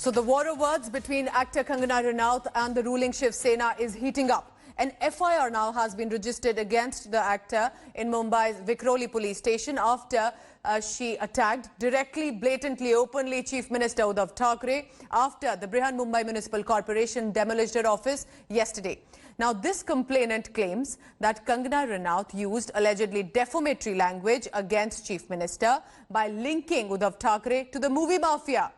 So the war of words between actor Kangana Ranaut and the ruling Shiv Sena is heating up. An FIR now has been registered against the actor in Mumbai's Vikroli police station after she attacked directly, blatantly, openly Chief Minister Uddhav Thackeray after the Brihan Mumbai Municipal Corporation demolished her office yesterday. Now, this complainant claims that Kangana Ranaut used allegedly defamatory language against Chief Minister by linking Uddhav Thackeray to the movie mafia.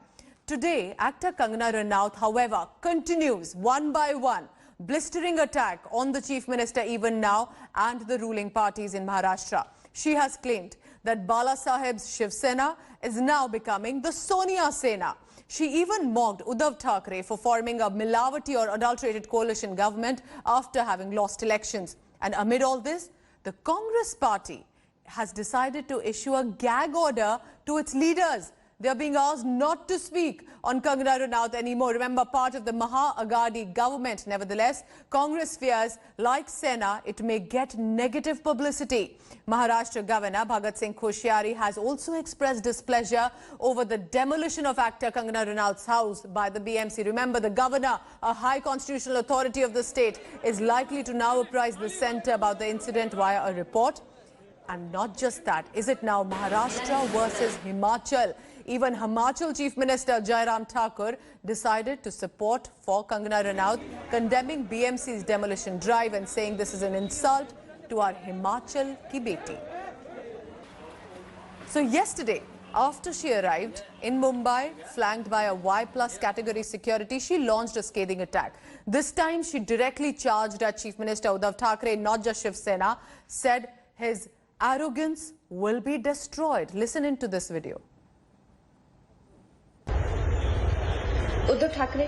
Today, actor Kangana Ranaut, however, continues one by one blistering attack on the Chief Minister even now and the ruling parties in Maharashtra. She has claimed that Bala Saheb's Shiv Sena is now becoming the Sonia Sena. She even mocked Uddhav Thackeray for forming a milavati or adulterated coalition government after having lost elections. And amid all this, the Congress party has decided to issue a gag order to its leaders. They are being asked not to speak on Kangana Ranaut anymore. Remember, part of the Maha-Agadi government. Nevertheless, Congress fears, like Sena, it may get negative publicity. Maharashtra Governor Bhagat Singh Koshyari has also expressed displeasure over the demolition of actor Kangana Ranaut's house by the BMC. Remember, the governor, a high constitutional authority of the state, is likely to now apprise the centre about the incident via a report. And not just that, is it now Maharashtra versus Himachal? Even Himachal Chief Minister Jairam Thakur decided to support for Kangana Ranaut, condemning BMC's demolition drive and saying this is an insult to our Himachal ki beti. So yesterday, after she arrived in Mumbai, flanked by a Y+ category security, she launched a scathing attack. This time, she directly charged at Chief Minister Uddhav Thackeray, not just Shiv Sena, said his arrogance will be destroyed. Listen into this video. Uddhav Thackeray,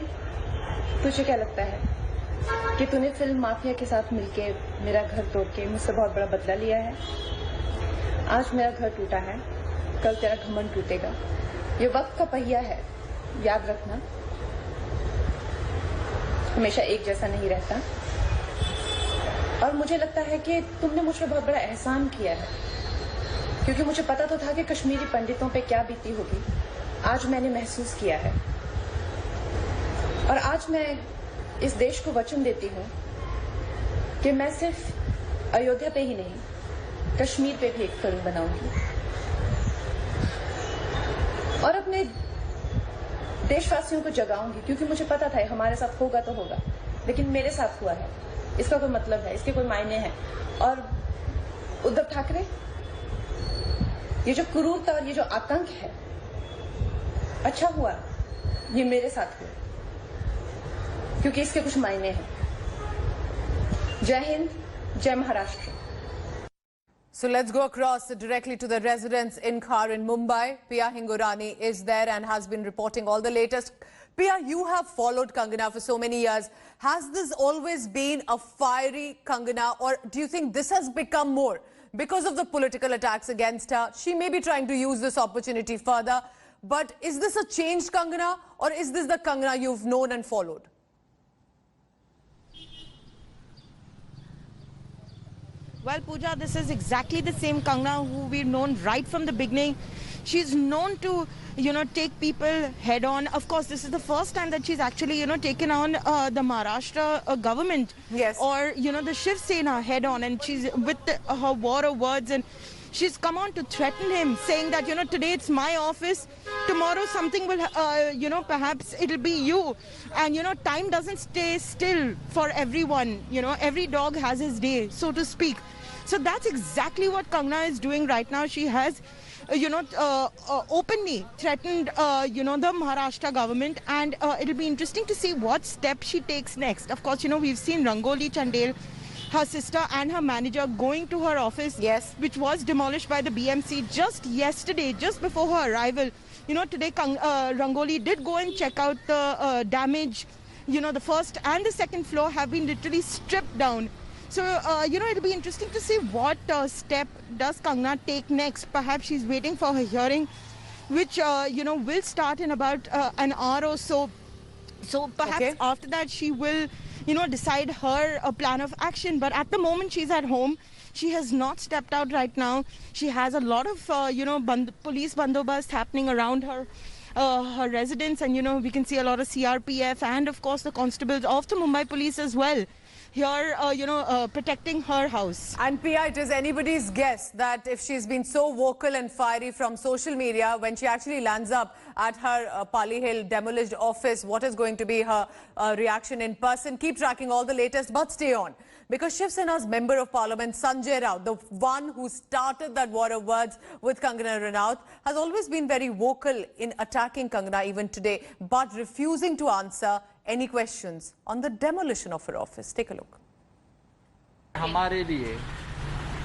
तुझे क्या लगता है कि तूने film mafia के साथ मिलके मेरा घर तोड़ के मुझसे बहुत बड़ा बदला लिया है? आज मेरा घर टूटा है, कल तेरा घमंड टूटेगा। ये वक्त का पहिया है, याद रखना। हमेशा एक जैसा नहीं रहता। और मुझे लगता है कि तुमने मुझ पर बहुत बड़ा एहसान किया है, क्योंकि मुझे पता तो था कि कश्मीरी पंडितों पे क्या बीती होगी। आज मैंने महसूस किया है और आज मैं इस देश को वचन देती हूँ कि मैं सिर्फ अयोध्या पे ही नहीं, कश्मीर पे भी एक फिल्म बनाऊंगी और अपने देशवासियों को जगाऊंगी, क्योंकि मुझे पता था हमारे साथ होगा तो होगा, लेकिन मेरे साथ हुआ है, इसका कोई मतलब है, इसके कोई मायने हैं। और उद्धव ठाकरे, ये जो क्रूरता और ये जो आतंक है, अच्छा हुआ ये मेरे साथ हुआ, क्योंकि इसके कुछ मायने हैं। जय हिंद, जय Maharashtra. So let's go across directly to the residence in Khar in Mumbai. Pia Hingorani is there and has been reporting all the latest. Pia, you have followed Kangana for so many years. Has this always been a fiery Kangana, or do you think this has become more because of the political attacks against her? She may be trying to use this opportunity further. But is this a changed Kangana, or is this the Kangana you've known and followed? Well, Pooja, this is exactly the same Kangana who we've known right from the beginning. She's known to, take people head on. Of course, this is the first time that she's actually, taken on the Maharashtra government. Yes. Or, the Shiv Sena head on. And she's with her war of words. And she's come on to threaten him, saying that, today it's my office. Tomorrow something will, perhaps it'll be you. And, time doesn't stay still for everyone. Every dog has his day, so to speak. So that's exactly what Kangana is doing right now. She has, openly threatened, the Maharashtra government. And it'll be interesting to see what step she takes next. Of course, we've seen Rangoli Chandel, her sister and her manager, going to her office, yes, which was demolished by the BMC just yesterday, just before her arrival. Today Rangoli did go and check out the damage. The first and the second floor have been literally stripped down. So, it'll be interesting to see what step does Kangana take next. Perhaps she's waiting for her hearing, which, will start in about an hour or so. So perhaps after that she will, decide her plan of action. But at the moment she's at home. She has not stepped out right now. She has a lot of, police bandobast happening around her. her residence, and we can see a lot of CRPF and of course the constables of the Mumbai police as well here, protecting her house. And Pia, it is anybody's guess that if she's been so vocal and fiery from social media, when she actually lands up at her Pali Hill demolished office, what is going to be her reaction in person? Keep tracking all the latest, but stay on. Because Shiv Sena's Member of Parliament Sanjay Rao, the one who started that war of words with Kangana Ranaut, has always been very vocal in attacking Kangana even today, but refusing to answer any questions on the demolition of her office. Take a look. हमारे लिए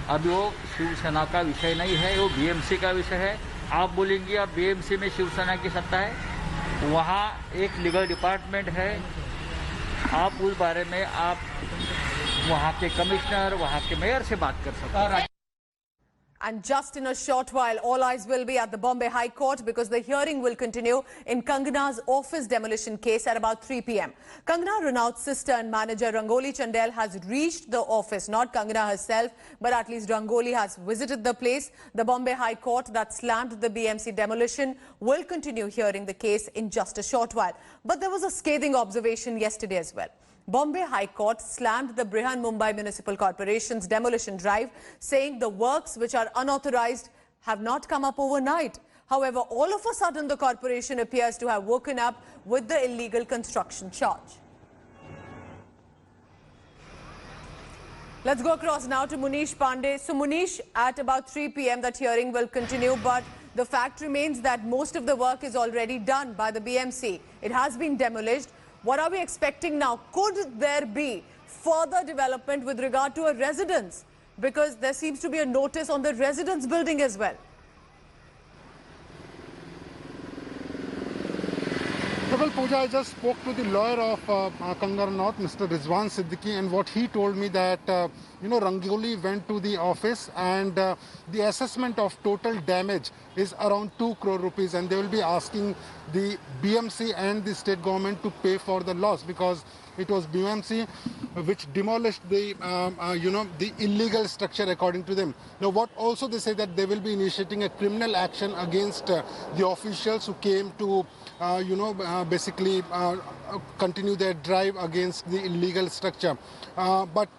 अब वो शिवसेना का विषय नहीं है, वो BMC का विषय है। आप बोलेंगे अब बीएमसी में शिवसेना की सत्ता है, वहाँ एक लीगल डिपार्टमेंट है। आप उस बारे में आप वहाँ के कमिश्नर, वहाँ के मेयर से बात कर सकते हैं। And just in a short while, all eyes will be at the Bombay High Court because the hearing will continue in Kangana's office demolition case at about 3 p.m. Kangana Ranaut's sister and manager Rangoli Chandel has reached the office, not Kangana herself, but at least Rangoli has visited the place. The Bombay High Court that slammed the BMC demolition will continue hearing the case in just a short while. But there was a scathing observation yesterday as well. Bombay High Court slammed the Brihan Mumbai Municipal Corporation's demolition drive, saying the works which are unauthorized have not come up overnight. However, all of a sudden the corporation appears to have woken up with the illegal construction charge. Let's go across now to Munish Pandey. So Munish, at about 3 p.m. that hearing will continue, but the fact remains that most of the work is already done by the BMC. It has been demolished. What are we expecting now? Could there be further development with regard to a residence? Because there seems to be a notice on the residence building as well. Well, Pooja, I just spoke to the lawyer of Kangana Ranaut, Mr. Rizwan Siddiqui, and what he told me that, Rangoli went to the office and the assessment of total damage is around 2 crore rupees, and they will be asking the BMC and the state government to pay for the loss because it was BMC which demolished the, the illegal structure according to them. Now, what also they say that they will be initiating a criminal action against the officials who came to, basically continue their drive against the illegal structure. About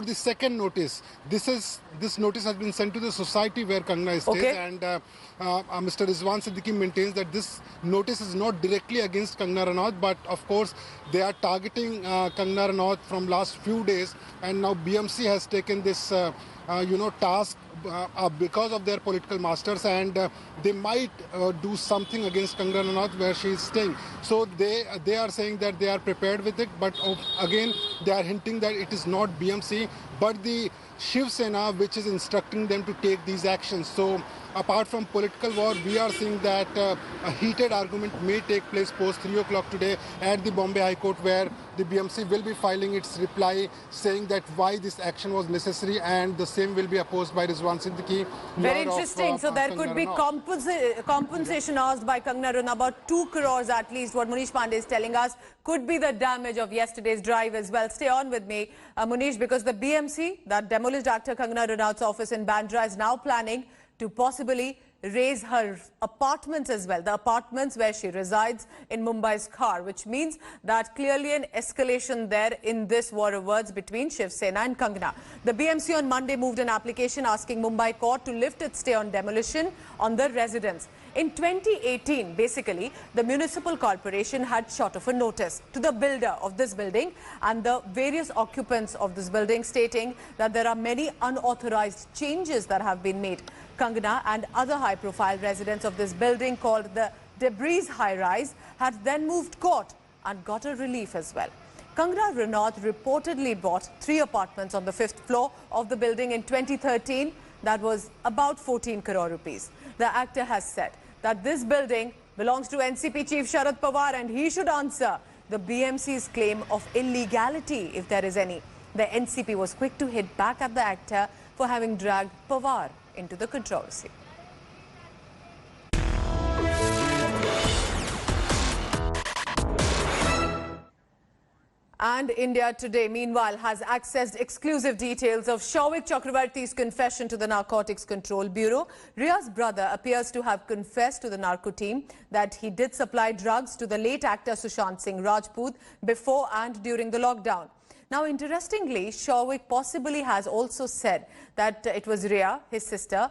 the second notice, this notice has been sent to the society where Kangana stays, and Mr. Rizwan Siddiqui maintains that this notice is not directly against Kangana Ranaut, but of course they are targeting Kangana Ranaut from last few days, and now BMC has taken this task because of their political masters, and they might do something against Kangana Ranaut where she is staying. So they are saying that they are prepared with it, but again they are hinting that it is not BMC but the Shiv Sena which is instructing them to take these actions. So apart from political war, we are seeing that a heated argument may take place post 3 o'clock today at the Bombay High Court, where the BMC will be filing its reply saying that why this action was necessary, and the same will be opposed by Rizwan Siddiqui. Very interesting. So there could be compensation asked by Kangana Ranaut, about 2 crores at least, what Munish Pandey is telling us, could be the damage of yesterday's drive as well. Stay on with me, Munish, because the BMC that demolished actor Kangana Ranaut's office in Bandra is now planning to possibly raise her apartments as well, the apartments where she resides in Mumbai's Khar, which means that clearly an escalation there in this war of words between Shiv Sena and Kangana. The BMC on Monday moved an application asking Mumbai court to lift its stay on demolition on the residence. In 2018, basically, the municipal corporation had shot off a notice to the builder of this building and the various occupants of this building, stating that there are many unauthorized changes that have been made. Kangana and other high-profile residents of this building, called the Debris High-Rise, had then moved court and got a relief as well. Kangana Ranaut reportedly bought 3 apartments on the 5th floor of the building in 2013. That was about 14 crore rupees. The actor has said that this building belongs to NCP Chief Sharad Pawar, and he should answer the BMC's claim of illegality if there is any. The NCP was quick to hit back at the actor for having dragged Pawar into the controversy. And India Today, meanwhile, has accessed exclusive details of Shouvik Chakravarti's confession to the Narcotics Control Bureau. Riya's brother appears to have confessed to the narco team that he did supply drugs to the late actor Sushant Singh Rajput before and during the lockdown. Now, interestingly, Shouvik possibly has also said that it was Riya, his sister.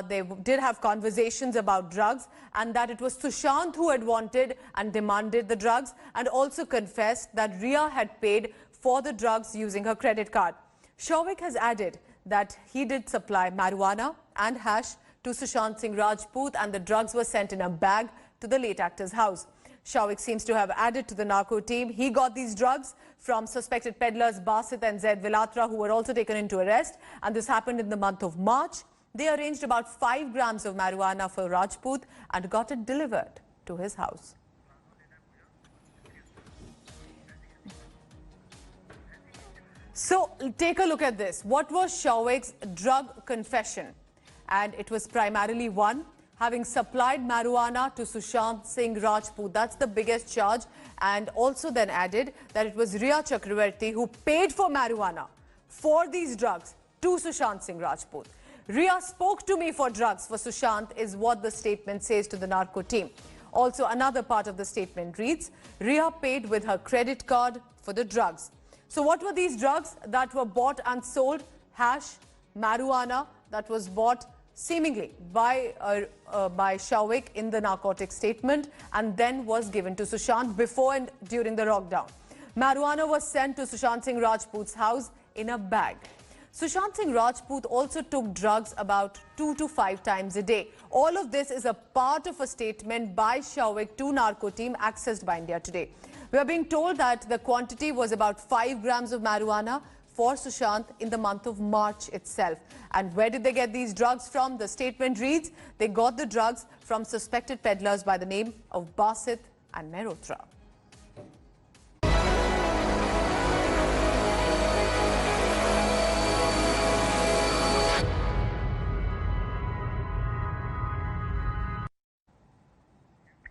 They did have conversations about drugs and that it was Sushant who had wanted and demanded the drugs, and also confessed that Riya had paid for the drugs using her credit card. Shouvik has added that he did supply marijuana and hash to Sushant Singh Rajput, and the drugs were sent in a bag to the late actor's house. Shouvik seems to have added to the narco team. He got these drugs from suspected peddlers Basit and Zaid Vilatra, who were also taken into arrest, and this happened in the month of March. They arranged about 5 grams of marijuana for Rajput and got it delivered to his house. So take a look at this. What was Shouvik's drug confession? And it was primarily one, having supplied marijuana to Sushant Singh Rajput. That's the biggest charge. And also then added that it was Riya Chakravarti who paid for marijuana for these drugs to Sushant Singh Rajput. Riya spoke to me for drugs for Sushant is what the statement says to the narco team. Also, another part of the statement reads, Riya paid with her credit card for the drugs. So what were these drugs that were bought and sold? Hash, marijuana that was bought seemingly by Shouvik in the narcotics statement and then was given to Sushant before and during the lockdown. Marijuana was sent to Sushant Singh Rajput's house in a bag. Sushant Singh Rajput also took drugs about 2 to 5 times a day. All of this is a part of a statement by Shouvik to narco team accessed by India Today. We are being told that the quantity was about 5 grams of marijuana for Sushant in the month of March itself. And where did they get these drugs from? The statement reads, they got the drugs from suspected peddlers by the name of Basit and Mehrotra.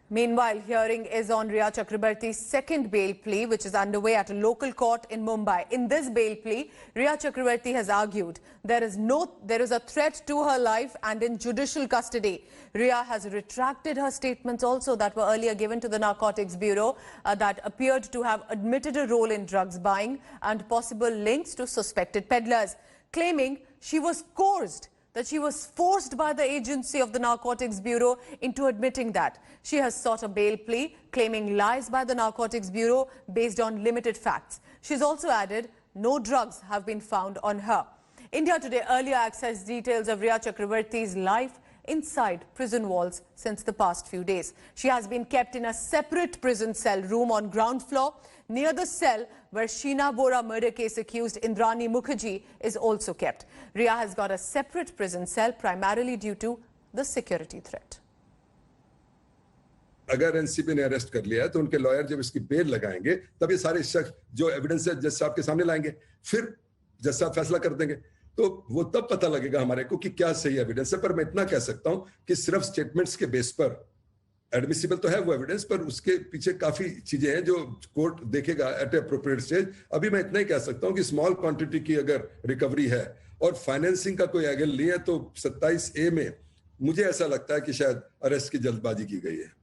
Meanwhile, hearing is on Riya Chakrabarti's second bail plea, which is underway at a local court in Mumbai. In this bail plea, Riya Chakrabarti has argued there is a threat to her life and in judicial custody. Riya has retracted her statements also that were earlier given to the Narcotics Bureau that appeared to have admitted a role in drugs buying and possible links to suspected peddlers, claiming she was coerced, that she was forced by the agency of the Narcotics Bureau into admitting that. She has sought a bail plea, claiming lies by the Narcotics Bureau based on limited facts. She's also added no drugs have been found on her. India Today earlier accessed details of Riya Chakravarti's life inside prison walls since the past few days. She has been kept in a separate prison cell room on ground floor near the cell where Sheena Bora murder case accused Indrani Mukherjee is also kept. Riya has got a separate prison cell primarily due to the security threat. अगर NCB ने arrest कर लिया है तो उनके lawyer जब इसकी bell लगाएंगे तब ये सारे शख्स जो एविडेंस है जज साहब के सामने लाएंगे, फिर जज साहब फैसला कर देंगे, तो वो तब पता लगेगा हमारे को कि क्या सही एविडेंस है। पर मैं इतना कह सकता हूं कि सिर्फ स्टेटमेंट्स के बेस पर एडमिसिबल तो है वो एविडेंस, पर उसके पीछे काफी चीजें हैं जो कोर्ट देखेगा एट अप्रोप्रिएट स्टेज। अभी मैं इतना ही कह सकता हूं कि स्मॉल क्वांटिटी की अगर रिकवरी है और फाइनेंसिंग का कोई एंगल नहीं है तो 27A में मुझे ऐसा लगता है कि शायद अरेस्ट की जल्दबाजी की गई है।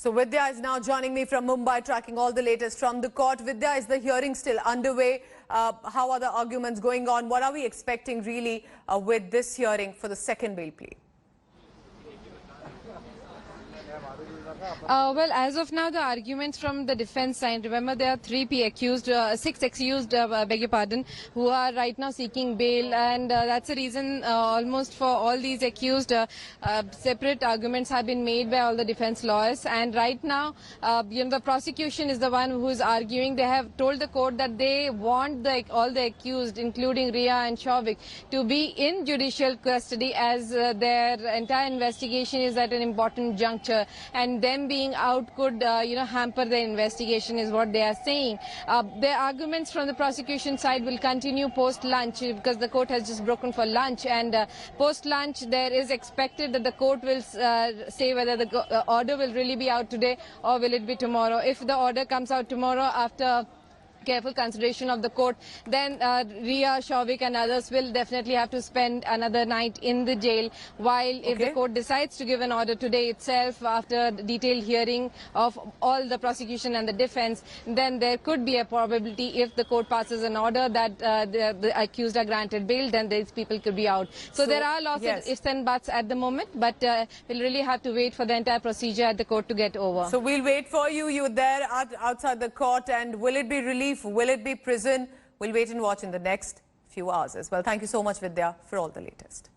So Vidya is now joining me from Mumbai, tracking all the latest from the court. Vidya, is the hearing still underway? How are the arguments going on? What are we expecting really with this hearing for the second bail plea? Well, as of now, the arguments from the defense side, remember there are 6 accused, beg your pardon, who are right now seeking bail, and that's the reason almost for all these accused, separate arguments have been made by all the defense lawyers, and right now, the prosecution is the one who is arguing. They have told the court that they want all the accused, including Riya and Shouvik, to be in judicial custody as their entire investigation is at an important juncture, and them being out could hamper the investigation is what they are saying. The arguments from the prosecution side will continue post lunch because the court has just broken for lunch, and post lunch there is expected that the court will say whether the order will really be out today or will it be tomorrow. If the order comes out tomorrow after careful consideration of the court, then Riya, Shavik and others will definitely have to spend another night in the jail. While if the court decides to give an order today itself, after detailed hearing of all the prosecution and the defense, then there could be a probability, if the court passes an order that the accused are granted bail, then these people could be out. So there are lots of ifs and buts at the moment, but we'll really have to wait for the entire procedure at the court to get over. So we'll wait for you. You're there outside the court, and will it be relief? Will it be prison? We'll wait and watch in the next few hours as well. Thank you so much, Vidya, for all the latest.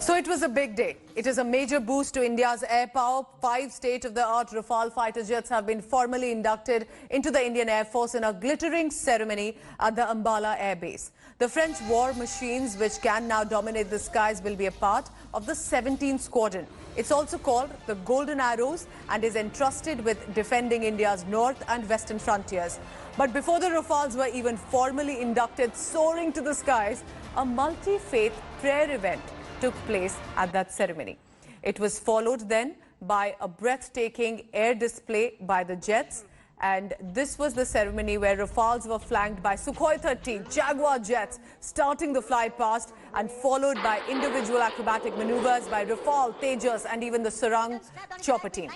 So it was a big day. It is a major boost to India's air power. 5 state-of-the-art Rafale fighter jets have been formally inducted into the Indian Air Force in a glittering ceremony at the Ambala Air Base. The French war machines, which can now dominate the skies, will be a part of the 17th Squadron. It's also called the Golden Arrows and is entrusted with defending India's north and western frontiers. But before the Rafales were even formally inducted, soaring to the skies, a multi-faith prayer event took place at that ceremony. It was followed then by a breathtaking air display by the jets, and this was the ceremony where Rafales were flanked by Sukhoi 30 Jaguar jets starting the flight past, and followed by individual acrobatic maneuvers by Rafale, Tejas and even the Sarang chopper team.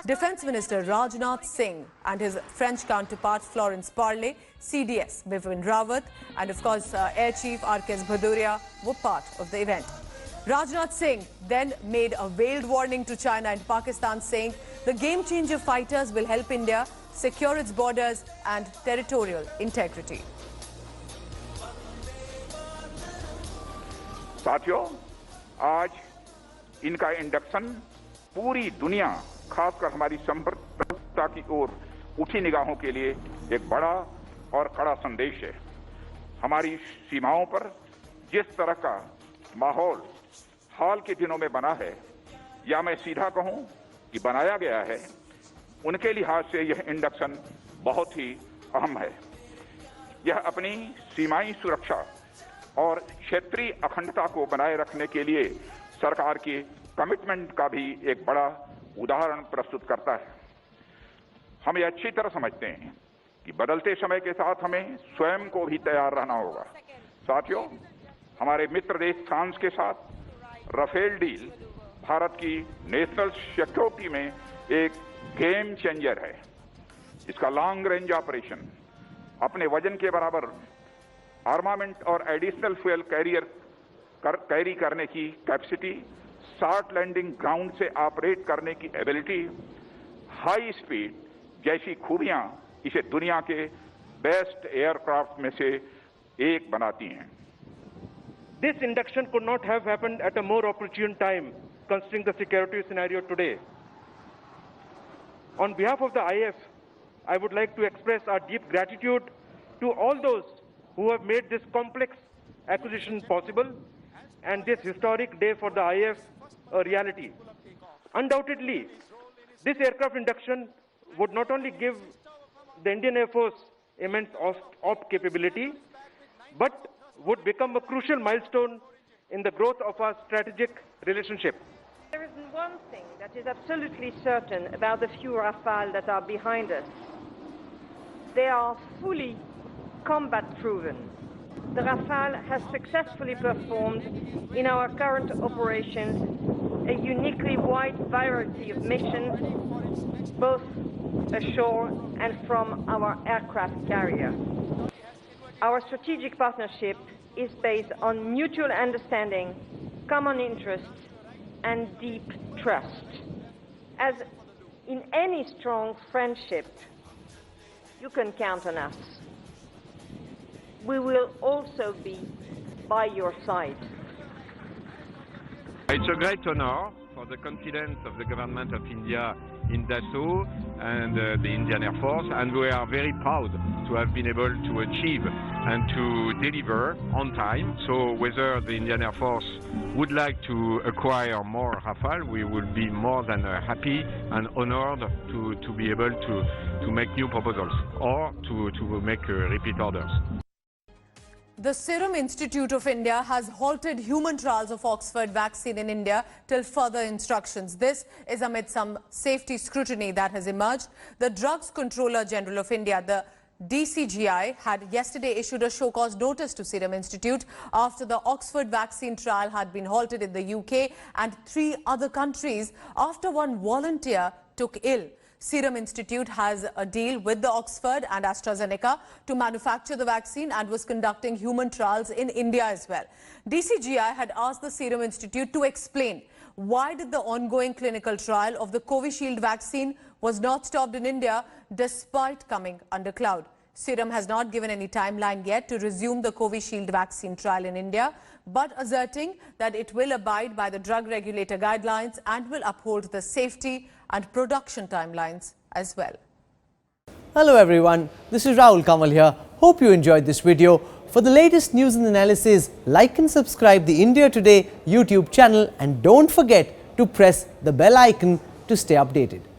Defence Minister Rajnath Singh and his French counterpart Florence Parly, CDS Bipin Rawat and of course Air Chief RKS Bhadauria were part of the event. Rajnath Singh then made a veiled warning to China and Pakistan, saying the game-changer fighters will help India secure its borders and territorial integrity. साथियों, आज इनका induction पूरी दुनिया, खासकर हमारी संप्रभुता की ओर उठी निगाहों के लिए एक बड़ा और कड़ा संदेश है। हमारी सीमाओं पर जिस तरह का माहौल हाल के दिनों में बना है, या मैं सीधा कहूं कि बनाया गया है, उनके लिहाज से यह इंडक्शन बहुत ही अहम है। यह अपनी सीमाई सुरक्षा और क्षेत्रीय अखंडता को बनाए रखने के लिए सरकार की कमिटमेंट का भी एक बड़ा उदाहरण प्रस्तुत करता है। हम ये अच्छी तरह समझते हैं कि बदलते समय के साथ हमें स्वयं को भी तैयार रहना होगा। साथियों, हमारे मित्र देश फ्रांस के साथ राफेल डील भारत की नेशनल सिक्योरिटी में एक गेम चेंजर है। इसका लॉन्ग रेंज ऑपरेशन, अपने वजन के बराबर आर्मामेंट और एडिशनल फ्यूल कैरी करने की कैपेसिटी, शॉर्ट लैंडिंग ग्राउंड से ऑपरेट करने की एबिलिटी, हाई स्पीड जैसी खूबियां इसे दुनिया के बेस्ट एयरक्राफ्ट में से एक बनाती हैं। This induction could not have happened at a more opportune time, considering the security scenario today. On behalf of the IF, I would like to express our deep gratitude to all those who have made this complex acquisition possible and this historic day for the IF a reality. Undoubtedly, this aircraft induction would not only give the Indian Air Force immense op capability, but would become a crucial milestone in the growth of our strategic relationship. There is one thing that is absolutely certain about the few Rafale that are behind us. They are fully combat-proven. The Rafale has successfully performed in our current operations a uniquely wide variety of missions, both ashore and from our aircraft carrier. Our strategic partnership is based on mutual understanding, common interests, and deep trust. As in any strong friendship, you can count on us. We will also be by your side. It's a great honor for the confidence of the government of India in Dassault and the Indian Air Force, and we are very proud to have been able to achieve and to deliver on time. So whether the Indian Air Force would like to acquire more Rafale, we will be more than happy and honored to be able to make new proposals or to make repeat orders. The Serum Institute of India has halted human trials of Oxford vaccine in India till further instructions. This is amid some safety scrutiny that has emerged. The Drugs Controller General of India, the DCGI, had yesterday issued a show-cause notice to Serum Institute after the Oxford vaccine trial had been halted in the UK and 3 other countries after one volunteer took ill. Serum Institute has a deal with the Oxford and AstraZeneca to manufacture the vaccine and was conducting human trials in India as well. DCGI had asked the Serum Institute to explain why did the ongoing clinical trial of the Covishield vaccine was not stopped in India despite coming under cloud. Serum has not given any timeline yet to resume the Covishield vaccine trial in India, but asserting that it will abide by the drug regulator guidelines and will uphold the safety and production timelines as well. Hello everyone, this is Rahul Kamal here. Hope you enjoyed this video. For the latest news and analysis, like and subscribe the India Today YouTube channel and don't forget to press the bell icon to stay updated.